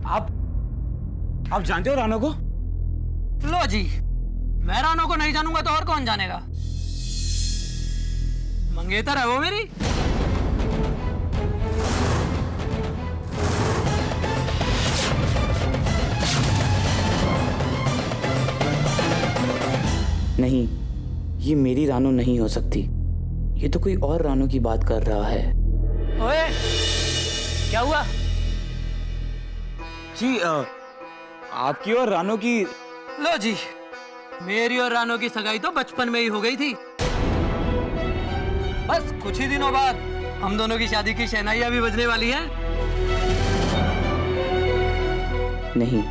आप जानते हो रानो को? लो जी, मैं रानो को नहीं जानूंगा तो और कौन जानेगा? मंगेतर है वो मेरी। नहीं, ये मेरी रानो नहीं हो सकती। ये तो कोई और रानो की बात कर रहा है। ओए, क्या हुआ? जी आपकी और रानो की। लो जी, मेरी और रानो की सगाई तो बचपन में ही हो गई थी। बस कुछ ही दिनों बाद हम दोनों की शादी की शहनाइयां भी बजने वाली हैं। नहीं,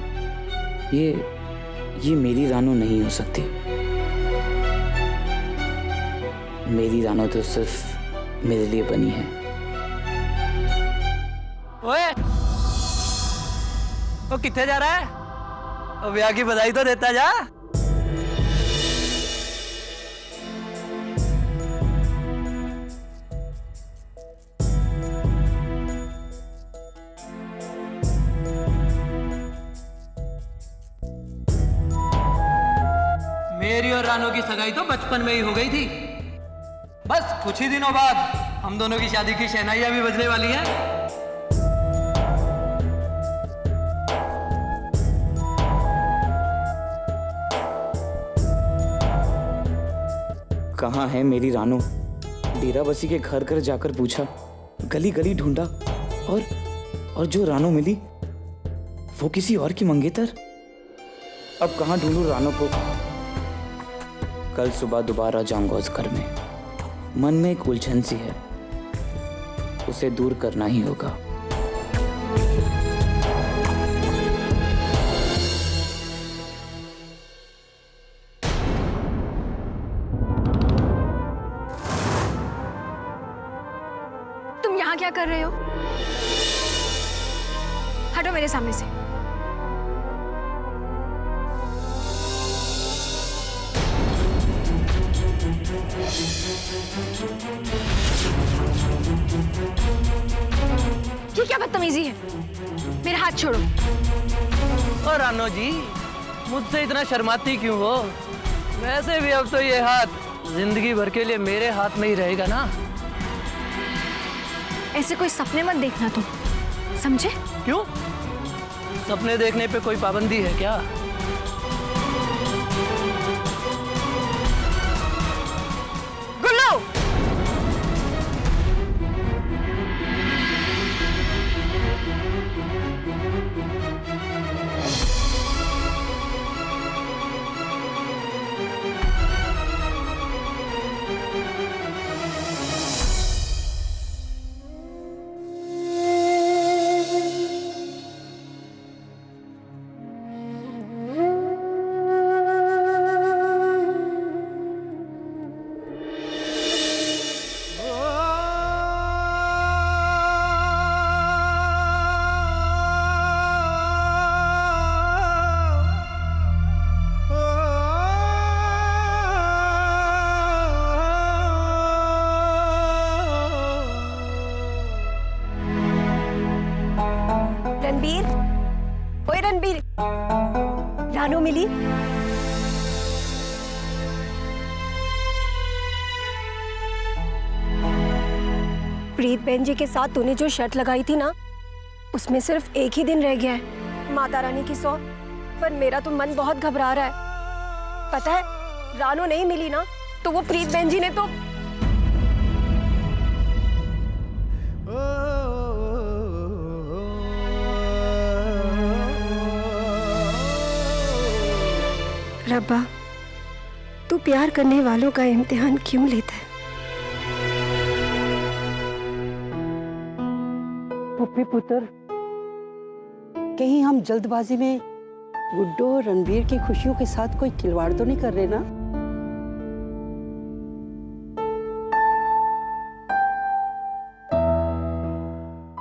ये मेरी रानो नहीं हो सकती। मेरी रानो तो सिर्फ मेरे लिए बनी है। ओए, वो किथे जा रहा है? अब ब्याह की बधाई तो देता जा। मेरी और रानो की सगाई तो बचपन में ही हो गई थी। बस कुछ ही दिनों बाद हम दोनों की शादी की शहनाइयां भी बजने वाली हैं। कहाँ है मेरी रानो? डेरा बसी के घर घर जाकर पूछा, गली गली ढूंढा, और जो रानो मिली वो किसी और की मंगेतर। अब कहाँ ढूंढूं रानो को? कल सुबह दोबारा जाऊंगा उस घर में। मन में एक उलझन सी है, उसे दूर करना ही होगा। तुम यहाँ क्या कर रहे हो? हटो मेरे सामने से। ये क्या बदतमीजी है? मेरा हाथ छोड़ो। और रानो जी, मुझसे इतना शर्माती क्यों हो? वैसे भी अब तो ये हाथ जिंदगी भर के लिए मेरे हाथ में ही रहेगा ना। ऐसे कोई सपने मत देखना तुम, समझे? क्यों? सपने देखने पे कोई पाबंदी है क्या? गुल्लू! रणबीर, ओए रणबीर, रानो मिली? प्रीत बहन जी के साथ तूने जो शर्त लगाई थी ना, उसमें सिर्फ एक ही दिन रह गया है, माता रानी की सौंप। पर मेरा तो मन बहुत घबरा रहा है। पता है, रानो नहीं मिली ना तो वो प्रीत बहन जी ने तो रब्बा, तू प्यार करने वालों का इम्तिहान क्यों लेता है? पुप्पी पुत्र, कहीं हम जल्दबाजी में गुड्डो और रणबीर की खुशियों के साथ कोई खिलवाड़ तो नहीं कर रहे ना?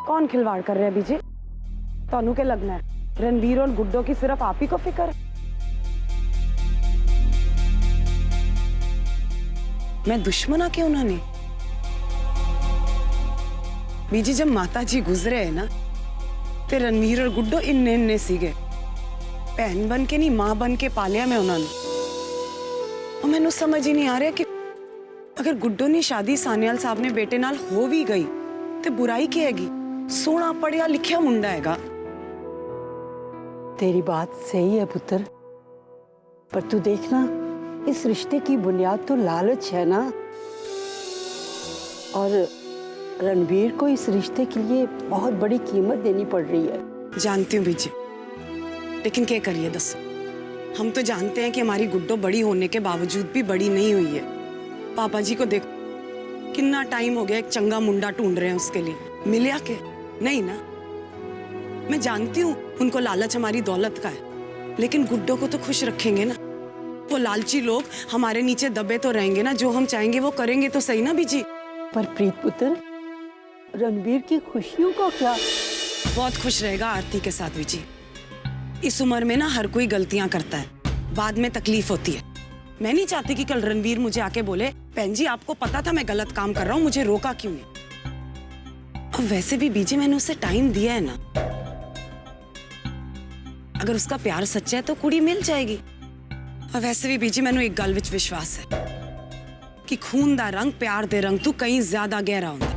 कौन खिलवाड़ कर रहे हैं बीजी? तनु के लगना है, रणबीर और गुड्डो की सिर्फ आप ही को फिक्र है। मैं दुश्मन क्यों उन्होंने? बीजी, जब माता जी गुजरे है ना, ਤੇ ਰਣਵੀਰ ਔਰ ਗੁੱਡੋ ਇੰਨੇ ਇੰਨੇ ਸੀਗੇ। ਭੈਣ ਬਣ ਕੇ ਨਹੀਂ ਮਾਂ ਬਣ ਕੇ ਪਾਲਿਆ ਮੈਂ ਉਹਨਾਂ ਨੂੰ। और मैनू समझ ही नहीं आ रहा कि अगर गुड्डो ने शादी सान्याल साहब ने बेटे नाल हो भी गई तो बुराई की हैगी? सोना पढ़िया लिखिया मुंडा हैगा। तेरी बात सही है पुत्र, पर तू देखना इस रिश्ते की बुनियाद तो लालच है ना, और रणबीर को इस रिश्ते के लिए बहुत बड़ी कीमत देनी पड़ रही है। जानती हूँ बीजी, लेकिन क्या करिए दसो। हम तो जानते हैं कि हमारी गुड्डो बड़ी होने के बावजूद भी बड़ी नहीं हुई है। पापा जी को देखो, कितना टाइम हो गया एक चंगा मुंडा ढूंढ रहे हैं उसके लिए, मिलिया के नहीं ना। मैं जानती हूँ उनको लालच हमारी दौलत का है, लेकिन गुड्डो को तो खुश रखेंगे ना। वो लालची लोग हमारे नीचे दबे तो रहेंगे ना, जो हम चाहेंगे वो करेंगे तो सही ना बीजी। पर प्रीत पुत्र, रणबीर की खुशियों का क्या? बहुत खुश रहेगा आरती के साथ बीजी। इस उम्र में ना हर कोई गलतियां करता है, बाद में तकलीफ होती है। मैं नहीं चाहती कि कल रणवीर मुझे आके बोले, बहन जी आपको पता था मैं गलत काम कर रहा हूँ, मुझे रोका क्यों नहीं? अब वैसे भी बीजी मैंने उसे टाइम दिया है ना, अगर उसका प्यार सच्चा है तो कुड़ी मिल जाएगी। और वैसे भी बीजी मैंने एक गल विच विश्वास है कि खून दा रंग प्यार दे रंग तू कहीं ज्यादा गहरा होता।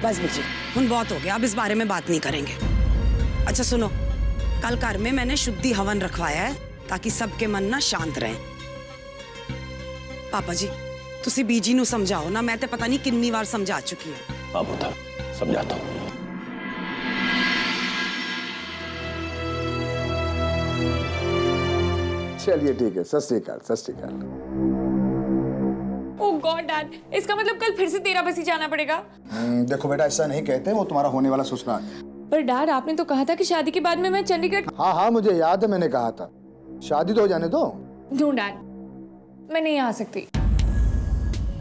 बस बीजी हुन बहुत हो गया, अब इस बारे में बात नहीं करेंगे। अच्छा सुनो, कल घर में मैंने शुद्धि हवन रखवाया है ताकि सबके मन ना शांत रहें। पापा जी तुसी बीजी नू समझाओ ना, मैं तो पता नहीं कितनी बार समझा चुकी हूँ। हाँ पुत्र, समझाता हूँ। चलिए ठीक है, सत श्री अकाल, सत श्री अकाल। ओह गॉड डैड, इसका मतलब कल फिर से 13 बजे जाना पड़ेगा? देखो बेटा, ऐसा नहीं कहते, वो तुम्हारा होने वाला ससुराल है। पर डैड आपने तो कहा था कि शादी के बाद में मैं चंडीगढ़। हाँ हाँ मुझे याद है, मैंने कहा था। शादी तो हो जाने दो। नो डैड, मैं नहीं आ सकती।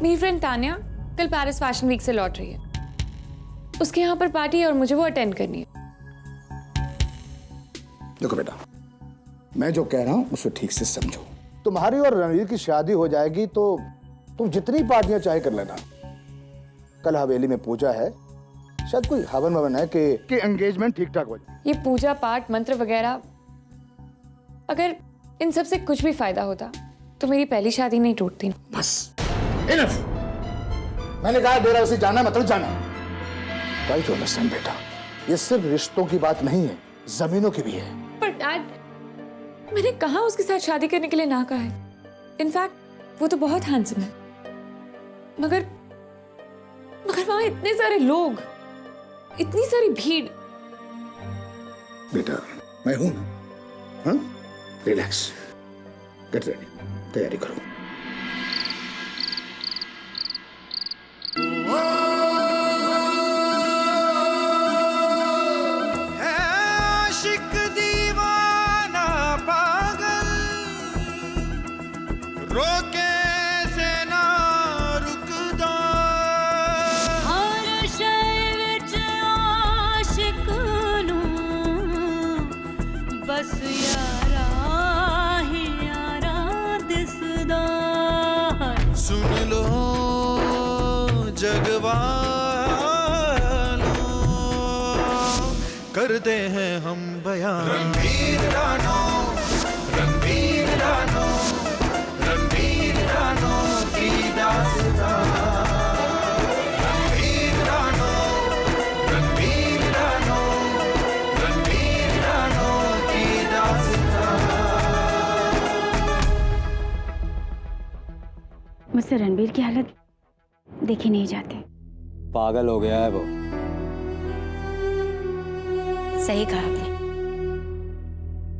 मेरी फ्रेंड तान्या कल पेरिस फैशन वीक से लौट रही है, उसके यहाँ पर पार्टी है और मुझे वो अटेंड करनी है। देखो बेटा, मैं जो कह रहा हूँ उसे ठीक से समझो। तुम्हारी और रणवीर की शादी हो जाएगी तो तुम जितनी पार्टियां चाहे कर लेना। कल हवेली में पूजा है, शायद कोई हवन ववन है कि एंगेजमेंट ठीक ठाक हो जाए। ये पूजा पाठ मंत्र वगैरह, अगर इन सब से कुछ भी फायदा होता तो मेरी पहली शादी नहीं टूटती। बस इनफ। मैंने कहा डेरा उसे जाना मतलब जाना। ट्राई टू अंडरस्टैंड बेटा, ये सिर्फ रिश्तों की बात नहीं है, जमीनों की भी है। पर डैड, मैंने कहा उसके साथ शादी करने के लिए ना कहा है। इनफैक्ट वो तो बहुत हैंडसम है, मगर वहां इतने सारे लोग, इतनी सारी भीड़। बेटा मैं हूं ना, हाँ? रिलैक्स, गेट रेडी, तैयारी करो। करते हैं हम बयान। रणबीर रानो, रणबीर रानो, रणबीर रानो की दास्तां। रणबीर रानो, रणबीर रानो, रणबीर रानो की दास्तां। मुझसे रणबीर की हालत देखी नहीं जाती। पागल हो गया है वो। सही कहा आपने,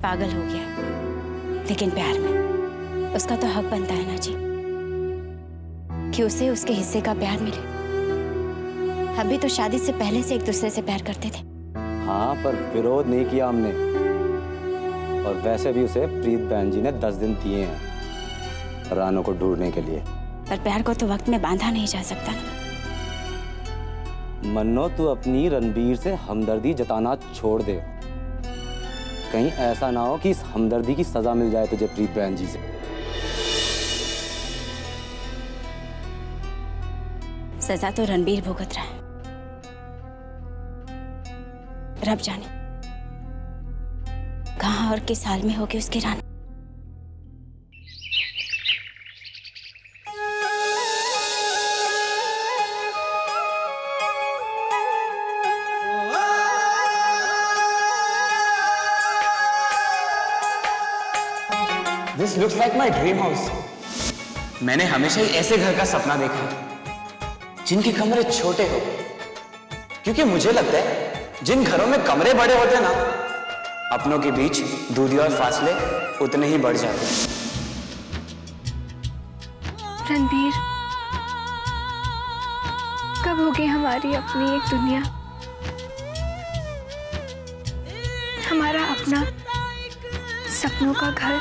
पागल हो गया, लेकिन प्यार में उसका तो हक बनता है ना जी, कि उसे उसके हिस्से का प्यार मिले। हम भी तो शादी से पहले से एक दूसरे से प्यार करते थे। हाँ, पर विरोध नहीं किया हमने। और वैसे भी उसे प्रीत बहन जी ने 10 दिन दिए हैं रानो को ढूंढने के लिए। पर प्यार को तो वक्त में बांधा नहीं जा सकता ना। मन्नो, तू अपनी रणबीर से हमदर्दी जताना छोड़ दे। कहीं ऐसा ना हो कि इस हमदर्दी की सजा मिल जाए तुझे प्रीत बहन जी से। सजा तो रणबीर भुगत रहा है, रब जाने कहाँ और किस हाल में होगी उसकी रानी। This looks like my dream house. मैंने हमेशा ही ऐसे घर का सपना देखा है जिनके कमरे छोटे हो, क्योंकि मुझे लगता है जिन घरों में कमरे बड़े होते हैं ना, अपनों के बीच दूरी और फासले उतने ही बढ़ जाते हैं। रणबीर, कब होगी हमारी अपनी एक दुनिया, हमारा अपना सपनों का घर।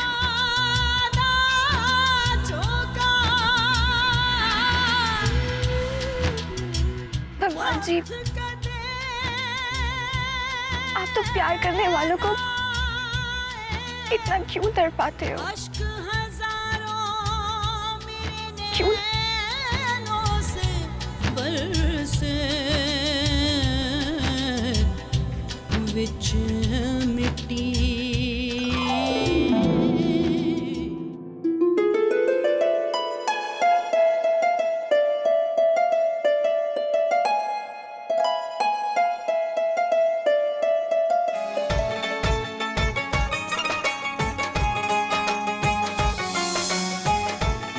भगवान जी, आप तो प्यार करने वालों को इतना क्यों तड़पाते हो? क्यों? विच मिट्टी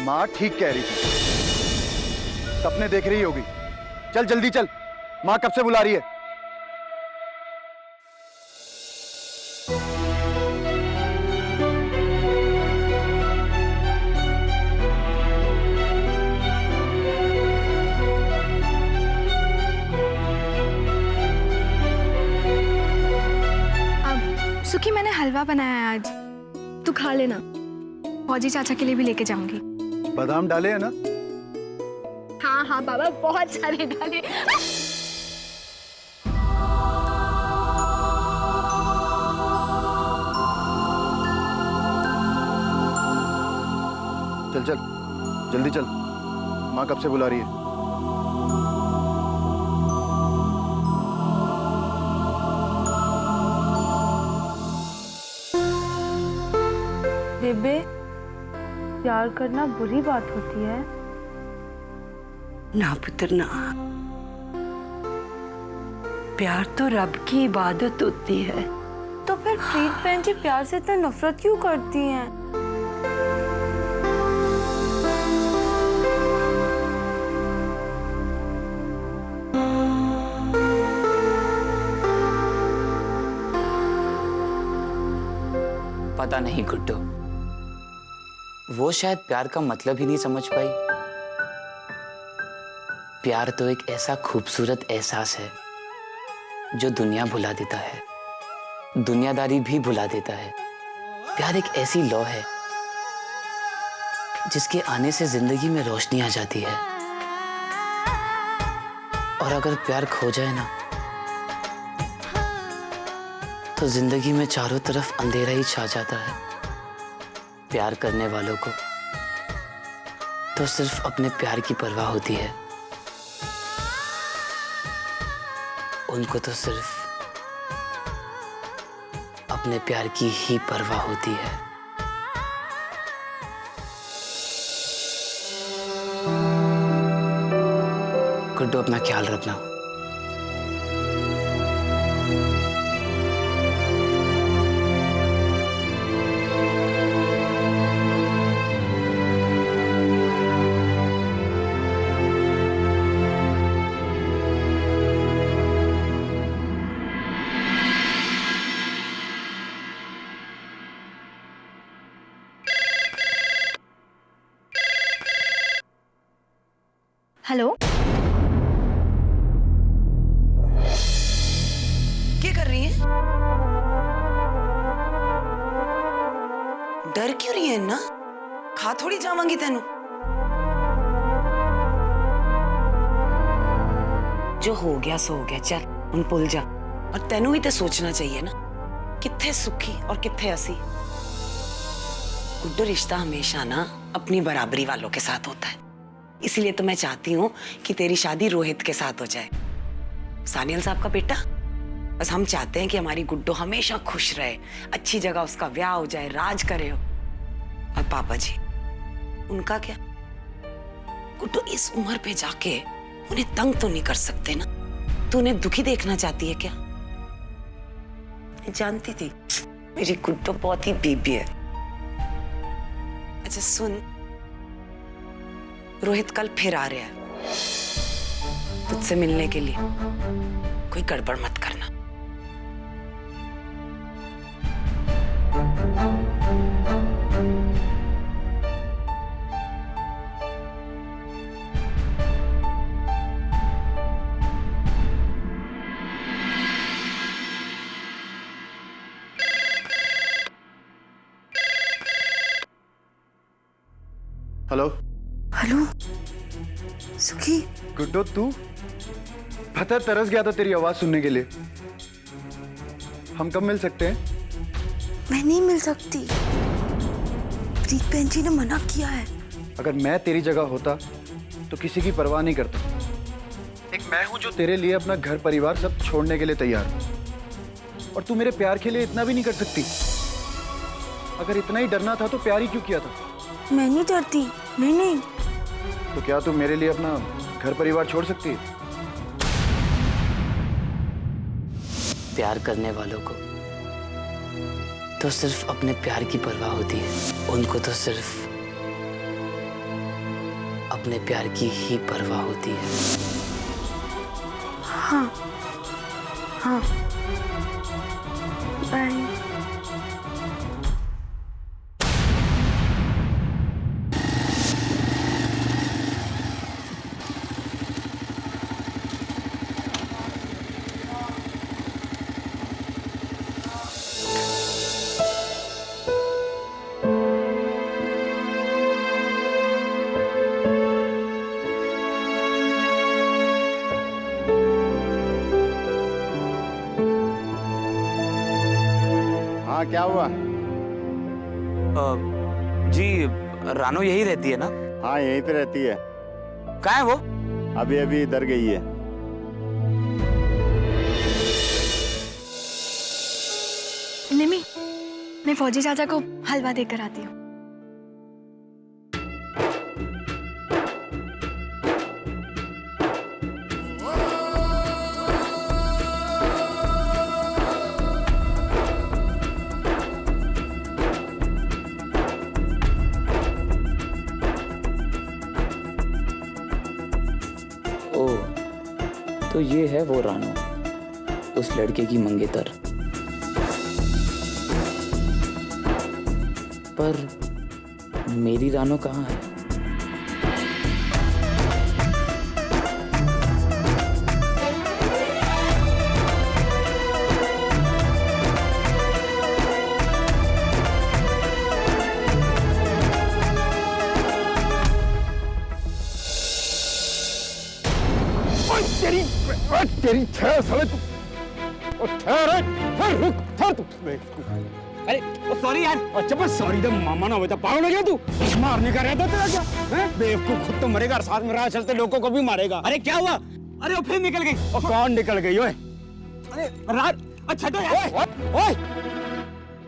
माँ ठीक कह रही थी, सपने देख रही होगी। चल जल्दी चल, माँ कब से बुला रही है। अब सुखी, मैंने हलवा बनाया है आज, तू खा लेना। फौजी चाचा के लिए भी लेके जाऊंगी। बादाम डाले है ना? हाँ हाँ बाबा, बहुत सारे डाले। चल चल जल्दी चल, माँ कब से बुला रही है। बेबे, प्यार करना बुरी बात होती है? ना पुत्र ना, प्यार तो रब की इबादत होती है। तो फिर प्रीत बहन जी प्यार से इतना नफरत क्यों करती हैं? पता नहीं गुड्डू, वो शायद प्यार का मतलब ही नहीं समझ पाई। प्यार तो एक ऐसा खूबसूरत एहसास है जो दुनिया भुला देता है, दुनियादारी भी भुला देता है। प्यार एक ऐसी लौ है जिसके आने से जिंदगी में रोशनी आ जाती है, और अगर प्यार खो जाए ना, तो जिंदगी में चारों तरफ अंधेरा ही छा जाता है। प्यार करने वालों को तो सिर्फ अपने प्यार की परवाह होती है, उनको तो सिर्फ अपने प्यार की ही परवाह होती है। गुड्डू, अपना ख्याल रखना। हेलो, क्या कर रही है? डर क्यों रही है ना? खा थोड़ी जावांगी तेनू। जो हो गया सो हो गया, चल उन भुल जा। और तेनू भी तो सोचना चाहिए ना, कित्थे सुखी और कित्थे असी। गुड्डू, रिश्ता हमेशा ना अपनी बराबरी वालों के साथ होता है, इसीलिए तो मैं चाहती हूँ कि तेरी शादी रोहित के साथ हो जाए। सानियल साहब का बेटा, बस हम चाहते हैं कि हमारी गुड्डो हमेशा खुश रहे, अच्छी जगह उसका ब्याह हो जाए, राज करे। और पापा जी, उनका क्या? गुड्डो इस उम्र पे जाके उन्हें तंग तो नहीं कर सकते ना। तू उन्हें दुखी देखना चाहती है क्या? जानती थी मेरी गुड्डो बहुत ही बेबी है। अच्छा सुन, रोहित कल फिर आ रहा है तुझसे मिलने के लिए। कोई गड़बड़ मत करना। हेलो हेलो सुखी। गुड्डो, तू? पता तरस गया था तेरी आवाज सुनने के लिए। हम कब मिल सकते हैं? मैं नहीं मिल सकती, प्रीत बहन जी ने मना किया है। अगर मैं तेरी जगह होता तो किसी की परवाह नहीं करता। एक मैं हूं जो तेरे लिए अपना घर परिवार सब छोड़ने के लिए तैयार हूं, और तू मेरे प्यार के लिए इतना भी नहीं कर सकती। अगर इतना ही डरना था तो प्यार ही क्यों किया था? मैं नहीं डरती, नहीं। तो क्या तू मेरे लिए अपना घर परिवार छोड़ सकती है? प्यार करने वालों को तो सिर्फ अपने प्यार की परवाह होती है। उनको तो सिर्फ अपने प्यार की ही परवाह होती है। हाँ हाँ, बाय। क्या हुआ? जी रानो यही रहती है ना? हाँ यहीं पे रहती है। कहाँ है वो? अभी अभी इधर गई है। निमी, मैं फौजी चाचा को हलवा देकर आती हूँ। तो ये है वो रानो, उस लड़के की मंगेतर। पर मेरी रानो कहाँ है? तेरी ठहर साले तू। ठहर रुक तू। अरे सॉरी यार। अच्छा बस सॉरी तो मामा ना होता पागल हो गया तू? मारने का रहता तेरा क्या? हैं? बेवकूफ, खुद तो मरेगा और साथ में राह चलते लोगों को भी मारेगा। अरे क्या हुआ? अरे वो फिर निकल गई। और कौन निकल गई? ओए अरे रात, अच्छा तो यार।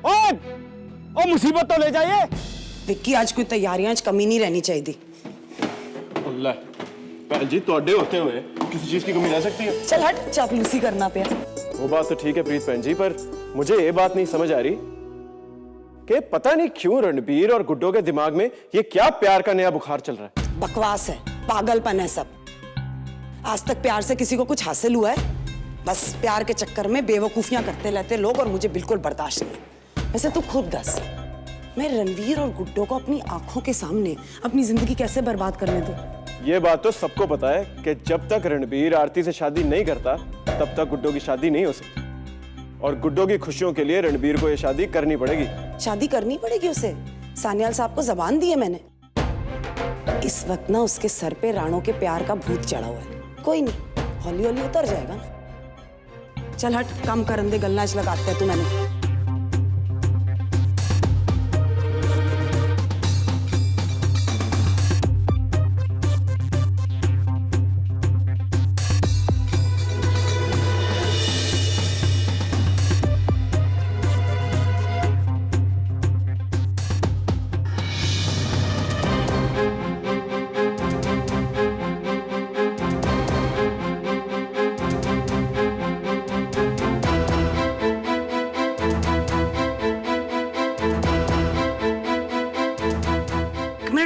ओए मुसीबत तो ले जाइए। विक्की, आज कोई तैयारियां आज कमी नहीं रहनी चाहिए थी। अल्लाह भैन जी, तोड़े होते हुए किसी चीज की कमी रह सकती है? चल हट, चापलूसी करना पे। वो बात तो ठीक है प्रीत बहन जी, पर मुझे ये बात नहीं समझ आ रही कि पता नहीं क्यों रणबीर और गुड्डो के दिमाग में ये क्या प्यार का नया बुखार चल रहा है। बकवास है, पागलपन है सब। आज तक प्यार से किसी को कुछ हासिल हुआ है? बस प्यार के चक्कर में बेवकूफियां करते रहते लोग, और मुझे बिल्कुल बर्दाश्त नहीं। वैसे तू खुद दस, मैं रणवीर और गुड्डो को अपनी आंखों के सामने अपनी जिंदगी कैसे बर्बाद करने दूं? ये बात तो सबको पता है कि जब तक रणबीर आरती से शादी नहीं करता तब तक गुड्डो की शादी नहीं हो सकती, और गुड्डो की खुशियों के लिए रणबीर को ये शादी करनी पड़ेगी। शादी करनी पड़ेगी उसे? सान्याल साहब को जबान दी है मैंने। इस वक्त ना उसके सर पे राणो के प्यार का भूत चढ़ा हुआ है। कोई नहीं, हौली हौली उतर जाएगा ना। चल हट, काम कर, अंधे गलनाच लगाते है तू। मैंने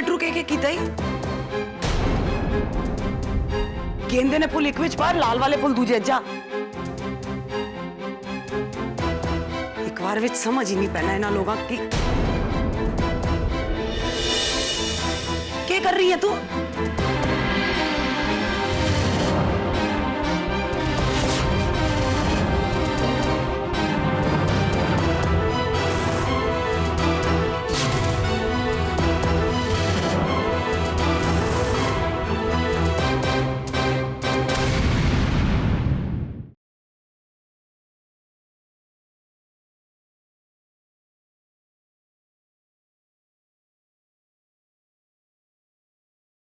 लीटर के कीता ही गेंदे ने पुल एक विच पार लाल वाले पुल दूजे जा एक बार विच समझ ही नहीं पैना इन्हां लोगां की क्या कर रही है तू